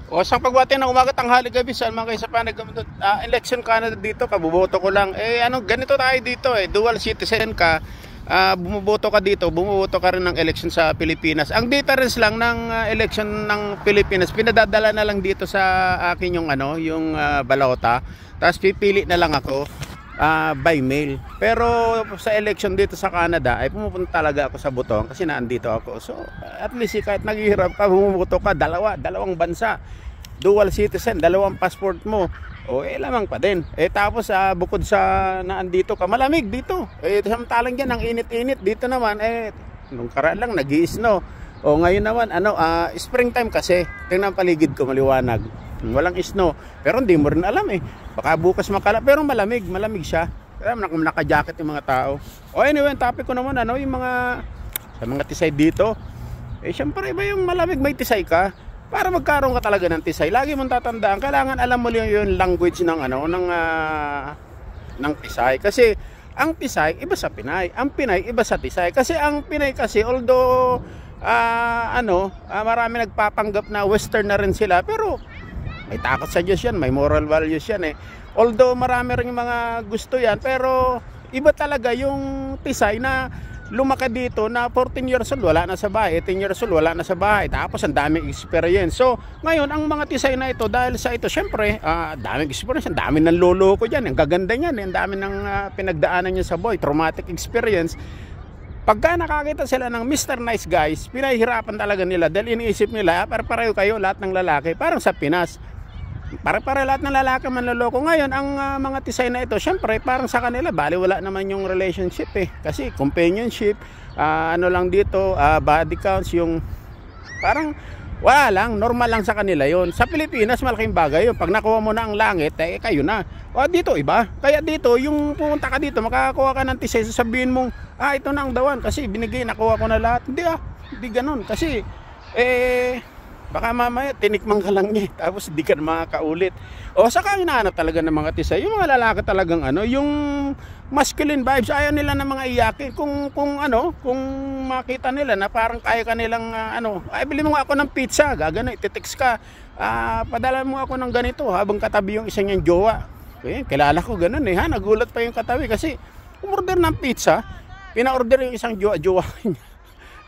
O sa pagbati ng umaga, tanghali, gabi sa mga kaysa pa election Canada dito, kabuboto ko lang. Ano, ganito tayo dito dual citizen ka. Bumuboto ka dito, bumuboto ka rin ng election sa Pilipinas. Ang difference lang ng election ng Pilipinas, pinadadala na lang dito sa akin yung yung balota. Tapos pipili na lang ako by mail. Pero sa election dito sa Canada ay pumupunta talaga ako sa butong kasi naandito ako. So at least kahit naghihirap ka, bumuboto ka dalawang bansa. Dual citizen, dalawang passport mo. O lamang pa din. Tapos bukod sa naandito ka, malamig dito. Samantalang diyan ang init-init dito naman nung karaan lang nag-i-snow. O ngayon naman springtime kasi. Tingnan paligid ko maliwanag. Walang snow. Pero hindi mo rin alam Baka bukas makala pero malamig siya. Kaya naka-jacket yung mga tao. O anyway, ang topic ko naman yung mga sa mga tisay dito. Syempre iba yung malamig, may tisay ka. Para magkaroon ka talaga ng tisay, lagi mong tatandaan, kailangan alam mo yung language ng ng tisay. Kasi ang tisay iba sa Pinay, ang Pinay iba sa tisay. Kasi ang Pinay kasi although marami nagpapanggap na western na rin sila, pero may takot sa Diyos yan, may moral values yan Although marami ring mga gusto yan, pero iba talaga yung tisay na lumaki dito na 14 years old wala na sa bahay, 18 years old wala na sa bahay, tapos ang daming experience. So ngayon ang mga tisay na ito, dahil sa ito syempre daming experience, ang dami ng lolo ko dyan, ang gaganda niyan ang dami ng pinagdaanan niya sa boy, traumatic experience. Pagka nakakita sila ng Mr. Nice Guys, pinahihirapan talaga nila dahil iniisip nila pareho kayo lahat ng lalaki, parang sa Pinas para lahat ng lalaki manloloko. Ngayon ang mga tisay na ito syempre parang sa kanila baliwala naman yung relationship kasi companionship lang dito, body counts, yung parang wala lang, normal lang sa kanila yon. Sa Pilipinas malaking bagay yun, pag nakuha mo na ang langit kayo na. Dito iba, kaya dito yung pupunta ka dito makakakuha ka ng tisay, sasabihin mong ito na ang dawan kasi binigay, nakuha ko na lahat. Hindi ganun kasi baka mamaya tinikman ka lang niya tapos hindi ka na makakaulit. Saka hinahanap talaga ng mga tisay yung mga lalaki talagang yung masculine vibes, ayaw nila ng mga iyakin. Kung makita nila na parang kaya kanilang bili mo ako ng pizza, gagano, iti-text ka, padala mo ako ng ganito habang katabi yung isang yung jowa. Kilala ko ganun nagulat pa yung katabi kasi umorder ng pizza, pina-order yung isang jowa niya.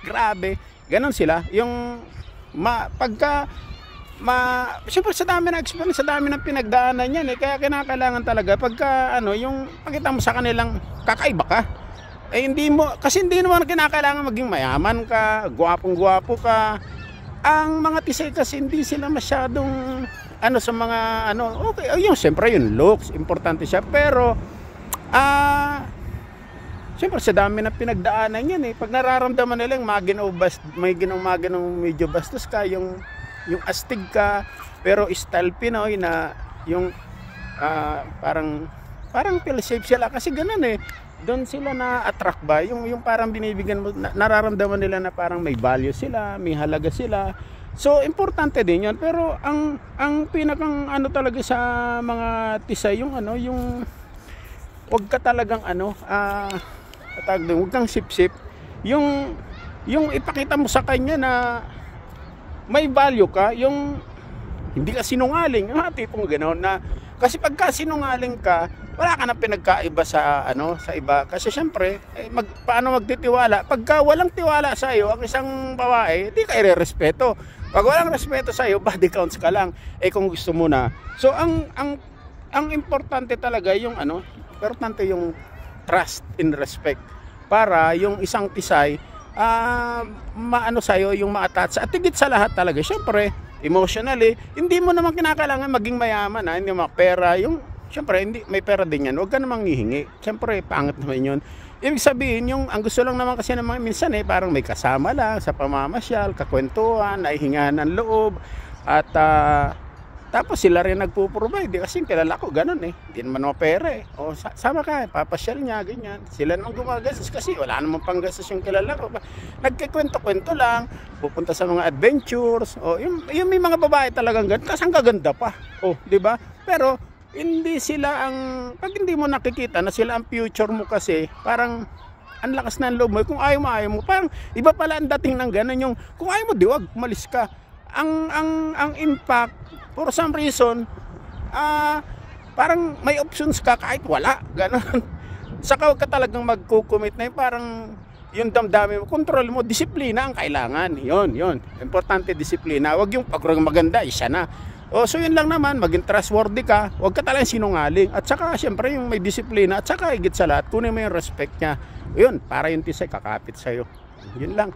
Grabe, ganun sila yung siyempre sa dami ng experience, sa dami ng pinagdaanan yan kaya kinakailangan talaga pagka yung pakita mo sa kanilang kakaiba ka, hindi naman kinakailangan maging mayaman ka, gwapong-gwapo ka. Ang mga tisay kasi hindi sila masyadong sa mga okay, yung siyempre yung looks importante siya, pero siyempre sa dami ng pinagdaanan yan pag nararamdaman nila yung medyo bastos ka, yung astig ka pero style Pinoy na yung parang feel safe sila kasi ganun doon sila na-attract ba yung parang binibigyan mo, nararamdaman nila na parang may value sila, may halaga sila. So importante din yun, pero ang pinakang talaga sa mga tisay yung wag ka talagang huwag kang sip-sip, yung ipakita mo sa kanya na may value ka, yung hindi ka sinungaling, tipong gano'n na, kasi pagka sinungaling ka wala ka na pinagkaiba sa iba, kasi syempre paano magtitiwala pagka walang tiwala sa iyo ang isang babae, hindi ka irerespeto. Pag walang respeto sa iyo, body counts ka lang kung gusto mo na. So ang importante talaga yung importante yung trust and respect para yung isang tisay sa'yo, yung ma-attach. At higit sa lahat talaga syempre emotionally, hindi mo naman kinakailangan maging mayaman hindi pera, syempre hindi, may pera din yan, huwag ka namang hihingi, syempre pangit naman yun. Ibig sabihin ang gusto lang naman kasi ng mga minsan parang may kasama lang sa pamamasyal, kakwentuhan, naihingahan ng loob, at tapos sila rin nagpo-provide kasi kilala ko ganun hindi naman mapera sama ka, papasyal niya, ganyan, sila naman gumagastos kasi wala namang panggastos yung kilala ko. Nagkikwento-kwento lang, pupunta sa mga adventures, yung may mga babae talagang ganun, kasi ang gaganda pa, di ba? Pero hindi sila pag hindi mo nakikita na sila ang future mo, kasi parang ang lakas ng loob mo, kung ayaw mo, parang iba pala ang dating ng ganun, yung kung ayaw mo, diwag, umalis ka. Ang impact For some reason, parang may options ka kahit wala, ganon. Saka huwag ka talagang magkukumit na yung parang yung damdamin mo, control mo, disiplina ang kailangan. Yun. Importante disiplina. Huwag yung pag maganda, isa na. So yun lang naman, maging trustworthy ka, huwag ka talagang sinungaling. At saka syempre yung may disiplina, at saka higit sa lahat, kunin mo yung respect niya. Yun, para yung tisay kakapit sa'yo. Yun lang.